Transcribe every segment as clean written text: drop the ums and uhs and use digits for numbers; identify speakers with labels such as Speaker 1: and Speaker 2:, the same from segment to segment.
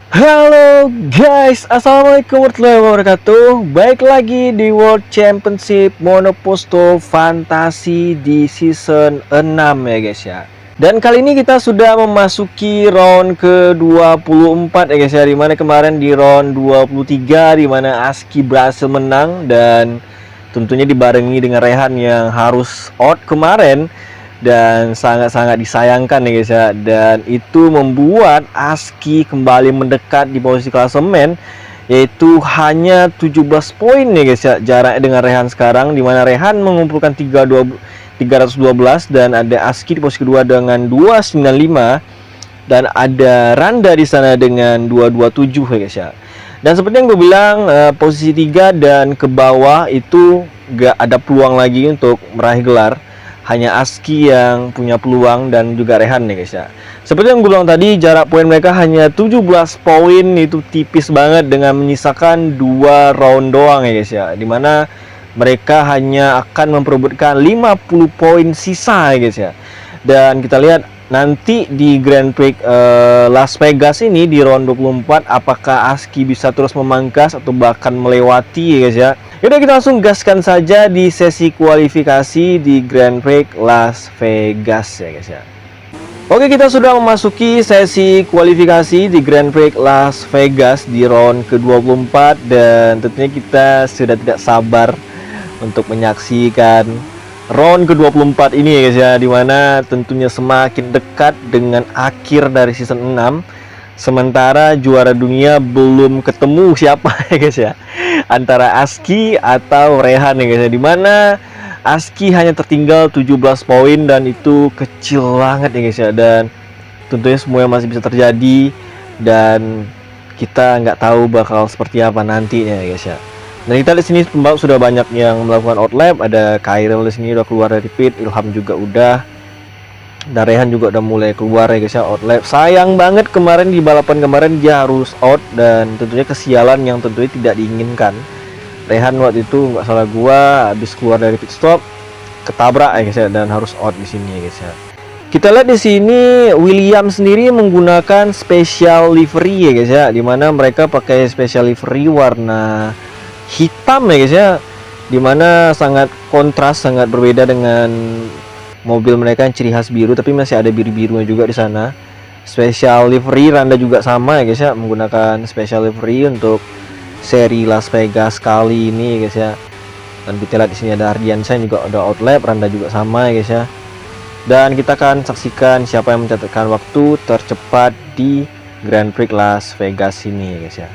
Speaker 1: Halo guys, assalamualaikum warahmatullahi wabarakatuh. Baik lagi di World Championship Monoposto Fantasi di season 6 ya guys ya. Dan kali ini kita sudah memasuki round ke-24 ya guys ya. Dimana kemarin di round 23 dimana ASKI berhasil menang. Dan tentunya dibarengi dengan Rehan yang harus out kemarin. Dan sangat-sangat disayangkan ya guys ya, dan itu membuat ASKI kembali mendekat di posisi klasemen, yaitu hanya 17 poin ya guys ya jaraknya dengan Rehan sekarang, dimana Rehan mengumpulkan 312 dan ada ASKI di posisi kedua dengan 295 dan ada Randa di sana dengan 227 ya guys ya. Dan seperti yang gue bilang, posisi 3 dan ke bawah itu gak ada peluang lagi untuk meraih gelar. Hanya ASKI yang punya peluang dan juga Rehan nih guys ya. Seperti yang gue bilang tadi, jarak poin mereka hanya 17 poin, itu tipis banget dengan menyisakan 2 round doang ya guys ya. Dimana mereka hanya akan memperebutkan 50 poin sisa ya guys ya. Dan kita lihat nanti di Grand Prix Las Vegas ini di round 24 apakah ASKI bisa terus memangkas atau bahkan melewati ya guys ya. Yaudah, kita langsung gaskan saja di sesi kualifikasi di Grand Prix Las Vegas ya guys ya. Oke, kita sudah memasuki sesi kualifikasi di Grand Prix Las Vegas di round ke-24 dan tentunya kita sudah tidak sabar untuk menyaksikan round ke-24 ini ya guys ya, dimana tentunya semakin dekat dengan akhir dari season 6. Sementara juara dunia belum ketemu siapa ya guys ya, antara ASKI atau Rehan ya guys ya, dimana ASKI hanya tertinggal 17 poin dan itu kecil banget ya guys ya. Dan tentunya semuanya masih bisa terjadi dan kita nggak tahu bakal seperti apa nantinya ya guys ya. Dan kita di sini pembalap sudah banyak yang melakukan outlap, ada Khairil di sini udah keluar dari pit, Ilham juga udah, dan Rehan juga udah mulai keluar ya guys ya, outlap. Sayang banget kemarin di balapan kemarin dia harus out dan tentunya kesialan yang tentunya tidak diinginkan. Rehan waktu itu nggak salah gua habis keluar dari pit stop ketabrak ya guys ya, dan harus out di sini ya guys ya. Kita lihat di sini William sendiri menggunakan special livery ya guys ya, dimana mereka pakai special livery warna hitam ya guys ya, dimana sangat kontras, sangat berbeda dengan mobil mereka yang ciri khas biru, tapi masih ada biru-birunya juga di sana. Special livery Randa juga sama ya guys ya, menggunakan special livery untuk seri Las Vegas kali ini ya guys ya. Dan kita lihat di sini ada Ardiansyah juga udah outlap, Randa juga sama ya guys ya. Dan kita akan saksikan siapa yang mencatatkan waktu tercepat di Grand Prix Las Vegas ini ya guys ya.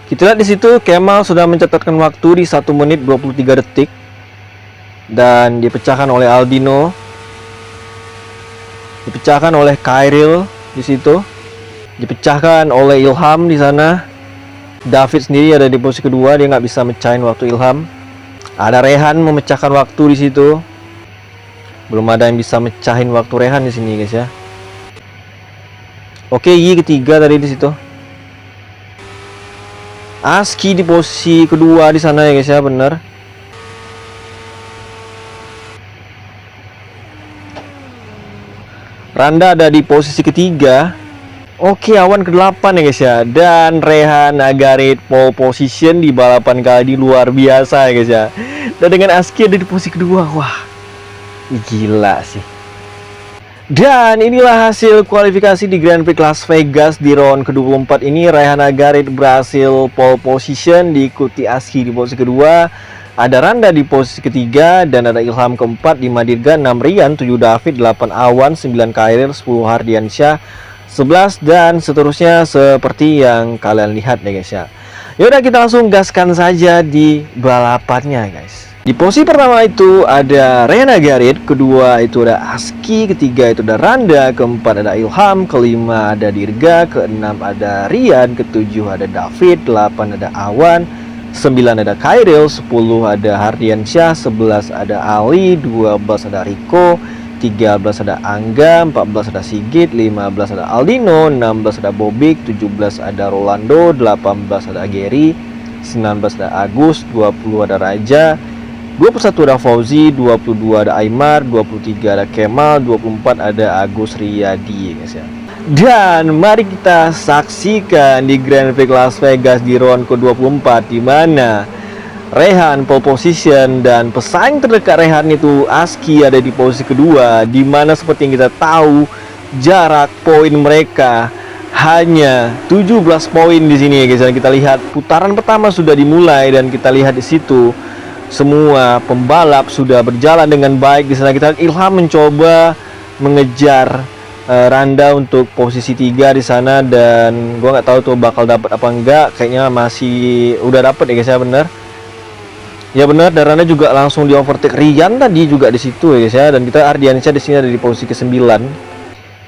Speaker 1: Kita lihat di situ Kemal sudah mencatatkan waktu di 1 menit 23 detik. Dan dipecahkan oleh Aldino, dipecahkan oleh Khairil di situ, dipecahkan oleh Ilham di sana. David sendiri ada di posisi kedua, dia nggak bisa mecahin waktu Ilham. Ada Rehan memecahkan waktu di situ, belum ada yang bisa mecahin waktu Rehan di sini guys ya. Oke, Yi ketiga tadi di situ. ASKI di posisi kedua di sana ya guys ya, bener. Randa ada di posisi ketiga. Oke, Awan ke-8 ya guys ya. Dan Rehan Agarit pole position di balapan kali ini luar biasa ya guys ya. Dan dengan ASKI ada di posisi kedua. Wah, gila sih. Dan inilah hasil kualifikasi di Grand Prix Las Vegas di round ke-24 ini. Rehan Agarit berhasil pole position, diikuti ASKI di posisi kedua. Ada Randa di posisi ketiga dan ada Ilham keempat, 5 Dirga, 6 Rian, 7 David, 8 Awan, 9 Khairil, 10 Hardiansyah, 11 dan seterusnya seperti yang kalian lihat ya guys ya. Yaudah, kita langsung gaskan saja di balapannya guys. Di posisi pertama itu ada Rehan Agarit, kedua itu ada ASKI, ketiga itu ada Randa, keempat ada Ilham, kelima ada Dirga, keenam ada Rian, ketujuh ada David, 8 ada Awan, 9 ada Khairil, 10 ada Hardiansyah, 11 ada Ali, 12 ada Riko, 13 ada Angga, 14 ada Sigit, 15 ada Aldino, 16 ada Bobik, 17 ada Rolando, 18 ada Gary, 19 ada Agus, 20 ada Raja, 21 ada Fauzi, 22 ada Aymar, 23 ada Kemal, 24 ada Agus Riyadi guys ya. Dan mari kita saksikan di Grand Prix Las Vegas di round ke-24, di mana Rehan pole position dan pesaing terdekat Rehan itu Aski ada di posisi kedua, di mana seperti yang kita tahu jarak poin mereka hanya 17 poin di sini ya guys. Dan kita lihat putaran pertama sudah dimulai dan kita lihat di situ semua pembalap sudah berjalan dengan baik. Di sana kita lihat Ilham mencoba mengejar Randa untuk posisi 3 di sana, dan gua nggak tahu tuh bakal dapat apa enggak. Kayaknya masih udah dapat ya guys ya, bener. Ya benar, dan Randa juga langsung di overtake Rian tadi juga di situ ya guys ya. Dan kita Ardiansyah di sini ada di posisi ke-9.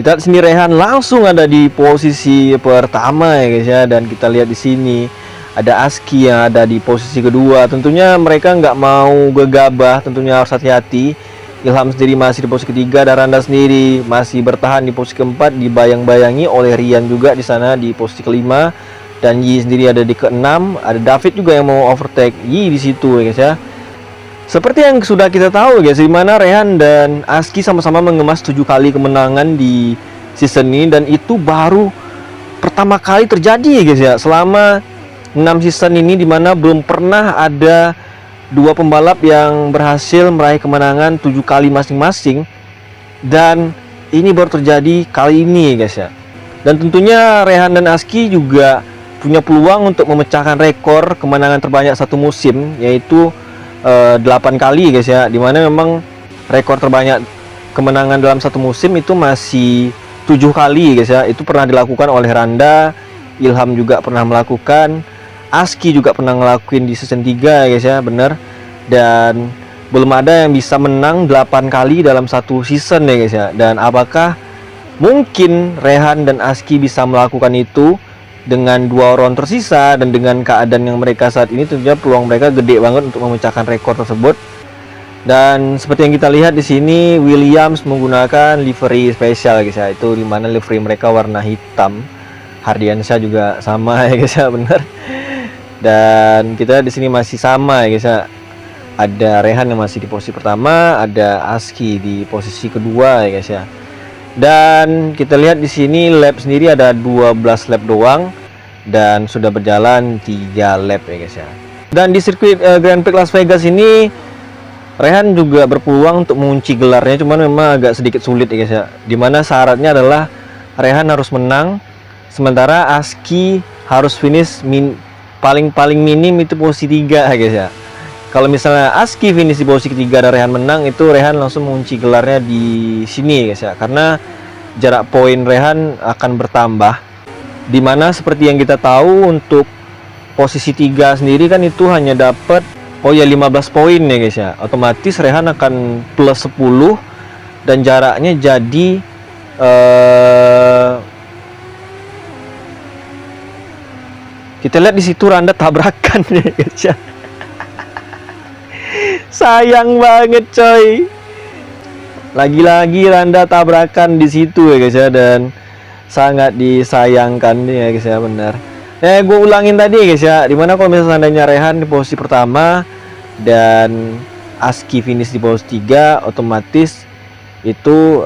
Speaker 1: Kita di sini Rehan langsung ada di posisi pertama ya guys ya, dan kita lihat di sini ada Aski yang ada di posisi kedua. Tentunya mereka nggak mau gegabah, tentunya harus hati-hati. Ilham sendiri masih di posisi ketiga, dan Randa sendiri masih bertahan di posisi keempat, dibayang-bayangi oleh Rian juga di sana di posisi kelima, dan Yi sendiri ada di keenam. Ada David juga yang mau overtake Yi di situ ya guys ya. Seperti yang sudah kita tahu guys, di mana Rehan dan Aski sama-sama mengemas 7 kali kemenangan di season ini, dan itu baru pertama kali terjadi ya guys ya. Selama 6 season ini, dimana belum pernah ada dua pembalap yang berhasil meraih kemenangan 7 kali masing-masing, dan ini baru terjadi kali ini guys ya. Dan tentunya Rehan dan Aski juga punya peluang untuk memecahkan rekor kemenangan terbanyak satu musim, yaitu 8 kali guys ya, dimana memang rekor terbanyak kemenangan dalam satu musim itu masih 7 kali guys ya. Itu pernah dilakukan oleh Randa, Ilham juga pernah melakukan, Aski juga pernah ngelakuin di season 3 guys ya, bener. Dan belum ada yang bisa menang 8 kali dalam satu season ya guys ya. Dan apakah mungkin Rehan dan Aski bisa melakukan itu dengan 2 round tersisa, dan dengan keadaan yang mereka saat ini tentunya peluang mereka gede banget untuk memecahkan rekor tersebut. Dan seperti yang kita lihat di sini, Williams menggunakan livery spesial guys ya, itu dimana livery mereka warna hitam. Hardiansyah juga sama ya guys ya, bener. Dan kita di sini masih sama ya guys ya. Ada Rehan yang masih di posisi pertama, ada Aski di posisi kedua ya guys ya. Dan kita lihat di sini lap sendiri ada 12 lap doang, dan sudah berjalan 3 lap ya guys ya. Dan di sirkuit Grand Prix Las Vegas ini Rehan juga berpeluang untuk mengunci gelarnya, cuman memang agak sedikit sulit ya guys ya. Dimana syaratnya adalah Rehan harus menang, sementara Aski harus finish paling minim itu posisi 3 ya guys ya. Kalau misalnya Aski finish di posisi ketiga dan Rehan menang, itu Rehan langsung mengunci gelarnya di sini guys ya, karena jarak poin Rehan akan bertambah. Dimana seperti yang kita tahu untuk posisi 3 sendiri kan itu hanya dapat 15 poin ya guys ya. Otomatis Rehan akan plus 10, dan jaraknya jadi kita lihat di situ Randa tabrakan ya guys ya. Sayang banget coy. Lagi-lagi Randa tabrakan di situ ya guys ya, dan sangat disayangkan ya guys ya, benar. Gue ulangin tadi ya guys ya, dimana kalau misalnya seandainya Rehan di posisi pertama dan Aski finish di posisi 3, otomatis itu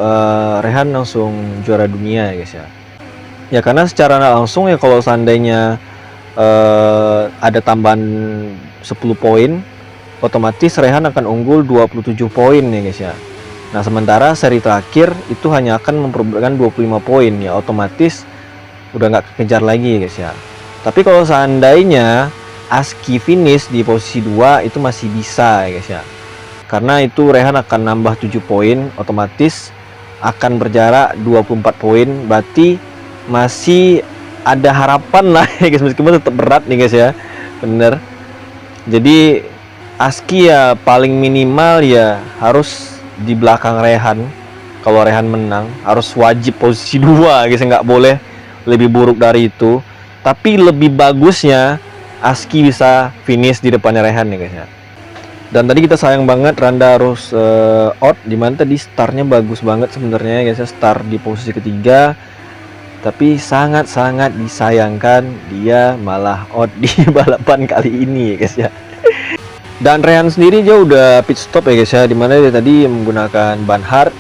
Speaker 1: Rehan langsung juara dunia ya guys ya. Ya karena secara langsung ya, kalau seandainya ada tambahan 10 poin, otomatis Rehan akan unggul 27 poin ya guys ya. Nah sementara seri terakhir itu hanya akan memperebutkan 25 poin ya, otomatis udah nggak kekejar lagi ya guys ya. Tapi kalau seandainya Aski finish di posisi 2 itu masih bisa ya guys ya, karena itu Rehan akan nambah 7 poin, otomatis akan berjarak 24 poin, berarti masih ada harapan lah ya guys, meskipun tetap berat nih guys ya, bener. Jadi Aski ya paling minimal ya harus di belakang Rehan. Kalau Rehan menang harus wajib posisi 2 guys, nggak boleh lebih buruk dari itu. Tapi lebih bagusnya Aski bisa finish di depannya Rehan ya guys ya. Dan tadi kita sayang banget Randa harus out, dimana tadi startnya bagus banget sebenarnya ya guys ya, start di posisi ketiga. Tapi sangat-sangat disayangkan dia malah out di balapan kali ini ya guys ya. Dan Rehan sendiri dia udah pit stop ya guys ya, dimana dia tadi menggunakan ban hard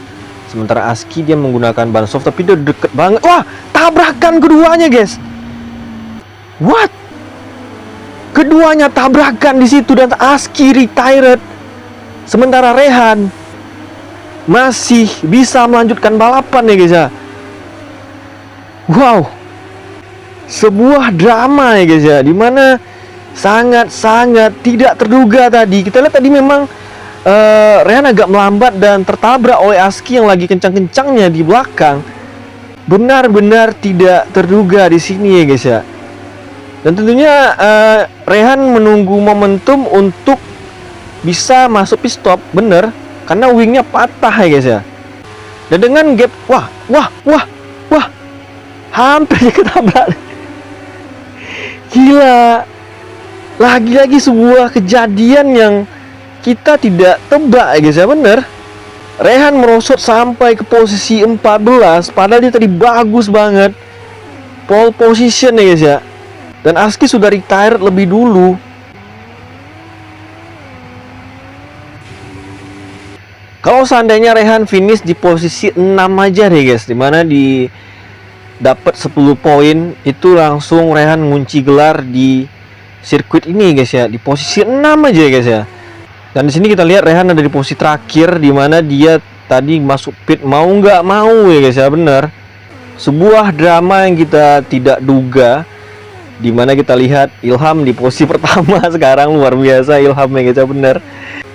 Speaker 1: Sementara Aski dia menggunakan ban soft, tapi dia deket banget. Wah, tabrakan keduanya guys. What? Keduanya tabrakan di situ dan Aski retired. Sementara Rehan masih bisa melanjutkan balapan ya guys ya. Wow, sebuah drama ya guys ya, dimana sangat-sangat tidak terduga tadi. Kita lihat tadi memang Rehan agak melambat dan tertabrak oleh Aski yang lagi kencang-kencangnya di belakang. Benar-benar tidak terduga di sini ya guys ya. Dan tentunya Rehan menunggu momentum untuk bisa masuk pit stop, bener, karena wingnya patah ya guys ya. Dan dengan gap, wah, hampir ketabrak. Gila. Lagi-lagi sebuah kejadian yang kita tidak tebak ya guys ya, bener. Rehan merosot sampai ke posisi 14, padahal dia tadi bagus banget pole position ya guys ya. Dan Aski sudah retired lebih dulu. Kalau seandainya Rehan finish di posisi 6 aja deh guys, dimana di dapat 10 poin, itu langsung Rehan ngunci gelar di sirkuit ini guys ya, di posisi 6 aja ya guys ya. Dan di sini kita lihat Rehan ada di posisi terakhir, dimana dia tadi masuk pit mau nggak mau ya guys ya, bener. Sebuah drama yang kita tidak duga, dimana kita lihat Ilham di posisi pertama sekarang, luar biasa Ilham ya guys ya, bener.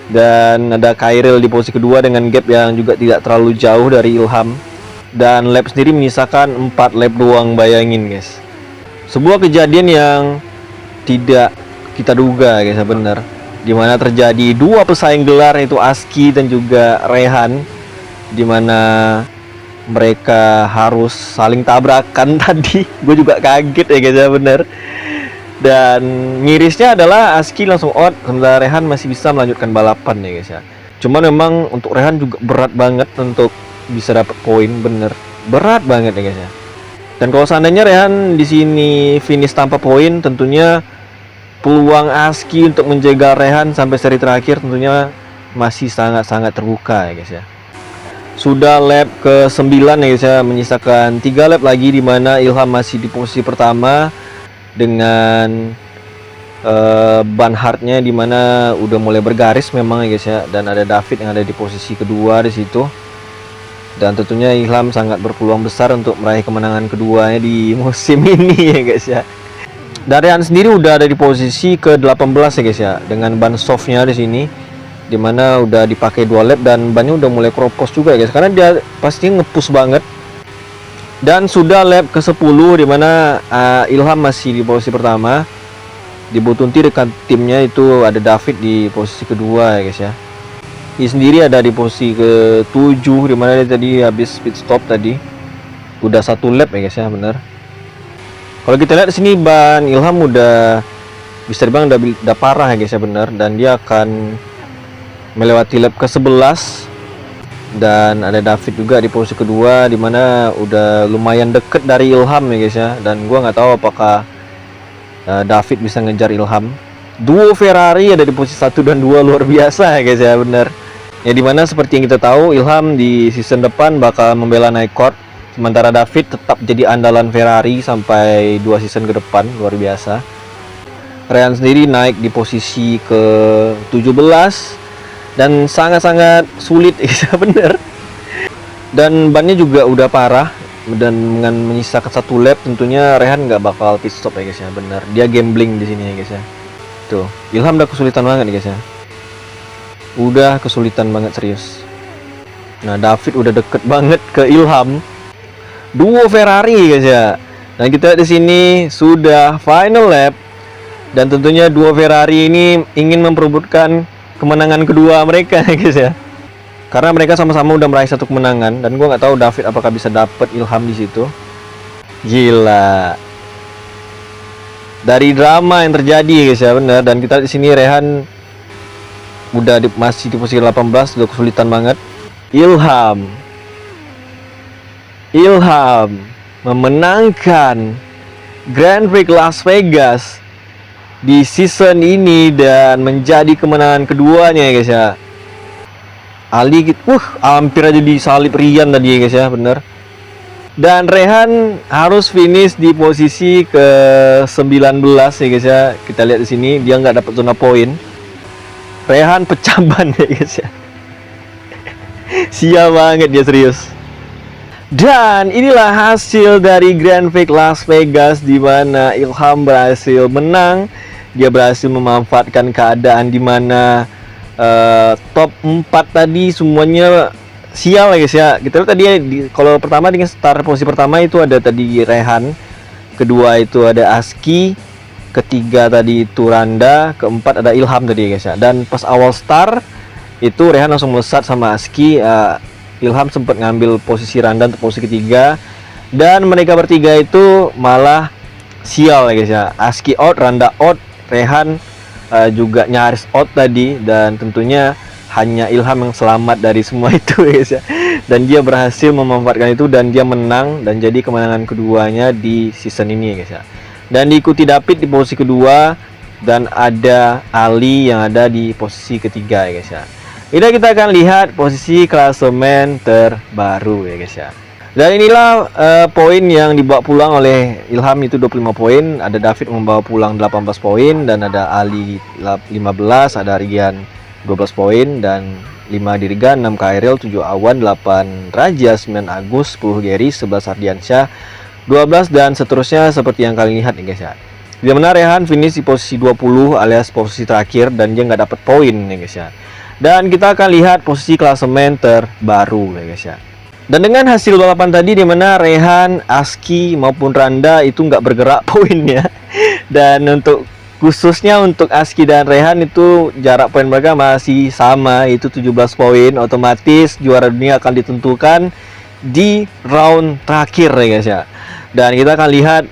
Speaker 1: Dan ada Khairil di posisi kedua dengan gap yang juga tidak terlalu jauh dari Ilham. Dan lap sendiri menyisakan 4 lap doang, bayangin guys. Sebuah kejadian yang tidak kita duga guys ya, bener. Dimana terjadi dua pesaing gelar, yaitu Aski dan juga Rehan, dimana mereka harus saling tabrakan tadi. Gue juga kaget ya guys ya, bener. Dan mirisnya adalah Aski langsung out, sementara Rehan masih bisa melanjutkan balapan ya guys ya. Cuman memang untuk Rehan juga berat banget untuk bisa dapat poin, bener. Berat banget ya guys ya. Dan kalau seandainya Rehan di sini finish tanpa poin, tentunya peluang Aski untuk menjaga Rehan sampai seri terakhir tentunya masih sangat-sangat terbuka ya guys ya. Sudah lap ke-9 ya guys ya, menyisakan 3 lap lagi, dimana Ilham masih di posisi pertama dengan ban hardnya dimana udah mulai bergaris memang ya guys ya. Dan ada David yang ada di posisi kedua di situ. Dan tentunya Ilham sangat berpeluang besar untuk meraih kemenangan keduanya di musim ini ya guys ya. Dan Rehan sendiri udah ada di posisi ke-18 ya guys ya, dengan ban softnya di sini, dimana udah dipakai 2 lap dan bannya udah mulai keropos juga ya guys, karena dia pasti ngepush banget. Dan sudah lap ke-10, dimana Ilham masih di posisi pertama, di Butunti dekat timnya itu ada David di posisi kedua ya guys ya. Dia sendiri ada di posisi ke-7, dimana dia tadi habis pit stop tadi, udah 1 lap ya guys ya, bener. Kalau kita lihat di sini ban Ilham udah bisa dibilang udah parah ya guys ya, bener. Dan dia akan melewati lap ke-11. Dan ada David juga di posisi kedua, dimana udah lumayan deket dari Ilham ya guys ya. Dan gua nggak tahu apakah David bisa ngejar Ilham. Duo Ferrari ada di posisi 1 dan 2, luar biasa ya guys ya, bener. Ya dimana seperti yang kita tahu, Ilham di season depan bakal membela naik court, sementara David tetap jadi andalan Ferrari sampai 2 season ke depan, luar biasa. Rehan sendiri naik di posisi ke-17 dan sangat-sangat sulit ya bener. Dan bannya juga udah parah, dan dengan menyisakan 1 lap tentunya Rehan nggak bakal pit stop ya guys ya, bener. Dia gambling di sini ya guys ya. Tuh, Ilham udah kesulitan banget nih guys ya. Udah kesulitan banget serius. Nah, David udah deket banget ke Ilham. Duo Ferrari guys ya. Dan kita di sini sudah final lap, dan tentunya duo Ferrari ini ingin memperebutkan kemenangan kedua mereka ya guys ya. Karena mereka sama-sama udah meraih 1 kemenangan, dan gua nggak tahu David apakah bisa dapet Ilham di situ. Gila. Dari drama yang terjadi ya guys ya, bener. Dan kita di sini Rehan udah masih di posisi 18, udah kesulitan banget. Ilham memenangkan Grand Prix Las Vegas di season ini dan menjadi kemenangan keduanya ya guys ya. Ali gitu, hampir aja disalip Rian tadi ya guys ya, bener. Dan Rehan harus finish di posisi ke 19 ya guys ya. Kita lihat di sini dia nggak dapat zona poin. Rehan pecah ban ya guys ya. Sial banget dia, serius. Dan inilah hasil dari Grand Prix Las Vegas, di mana Ilham berhasil menang. Dia berhasil memanfaatkan keadaan di mana top 4 tadi semuanya sial ya guys ya. Kita lihat tadi kalau pertama dengan start posisi pertama itu ada tadi Rehan, kedua itu ada Aski, ketiga tadi itu Randa, keempat ada Ilham tadi ya guys ya. Dan pas awal start itu Rehan langsung melesat sama Aski, Ilham sempat ngambil posisi Randa untuk posisi ketiga, dan mereka bertiga itu malah sial ya guys ya. Aski out, Randa out, Rehan juga nyaris out tadi, dan tentunya hanya Ilham yang selamat dari semua itu ya guys ya. Dan dia berhasil memanfaatkan itu dan dia menang, dan jadi kemenangan keduanya di season ini ya guys ya. Dan diikuti David di posisi kedua, dan ada Ali yang ada di posisi ketiga ya guys ya. Ini kita akan lihat posisi klasemen terbaru ya guys ya. Dan inilah poin yang dibawa pulang oleh Ilham, itu 25 poin. Ada David membawa pulang 18 poin, dan ada Ali 15, ada Rian 12 poin, dan 5 Dirga, 6 Kairil, 7 Awan, 8 Raja, 9 Agus, 10 Geri, 11 Ardiansyah, 12, dan seterusnya seperti yang kalian lihat ya guys ya. Dia benar, Rehan finish di posisi 20 alias posisi terakhir, dan dia nggak dapat poin ya guys ya. Dan kita akan lihat posisi klasemen terbaru ya guys ya. Dan dengan hasil balapan tadi, di mana Rehan, Aski maupun Randa itu nggak bergerak poinnya. Dan untuk khususnya untuk Aski dan Rehan itu jarak poin mereka masih sama, yaitu 17 poin. Otomatis juara dunia akan ditentukan di round terakhir ya guys ya. Dan kita akan lihat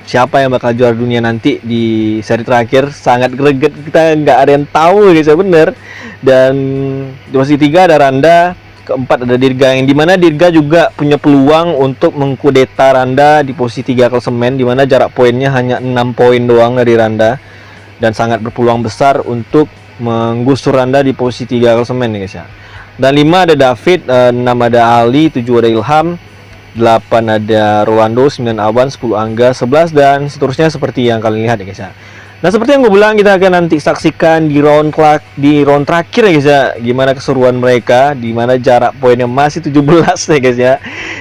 Speaker 1: siapa yang bakal juara dunia nanti di seri terakhir. Sangat greget, kita nggak ada yang tahu guys ya, bener. Dan di posisi 3 ada Randa, keempat ada Dirga, yang dimana Dirga juga punya peluang untuk mengkudeta Randa di posisi 3 klasemen, dimana jarak poinnya hanya 6 poin doang dari Randa, dan sangat berpeluang besar untuk menggusur Randa di posisi 3 klasemen ya guys ya. Dan 5 ada David, 6 ada Ali, 7 ada Ilham, 8 ada Rolando, 9 Awan, 10 Angga, 11, dan seterusnya seperti yang kalian lihat ya guys ya. Nah, seperti yang gue bilang, kita akan nanti saksikan di round terakhir ya guys ya, gimana keseruan mereka, di mana jarak poinnya masih 17 ya guys ya.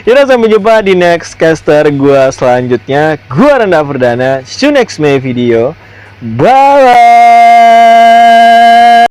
Speaker 1: Yaudah, sampai jumpa di next caster gue selanjutnya. Gue Randa Perdana, see you next my video. Bye.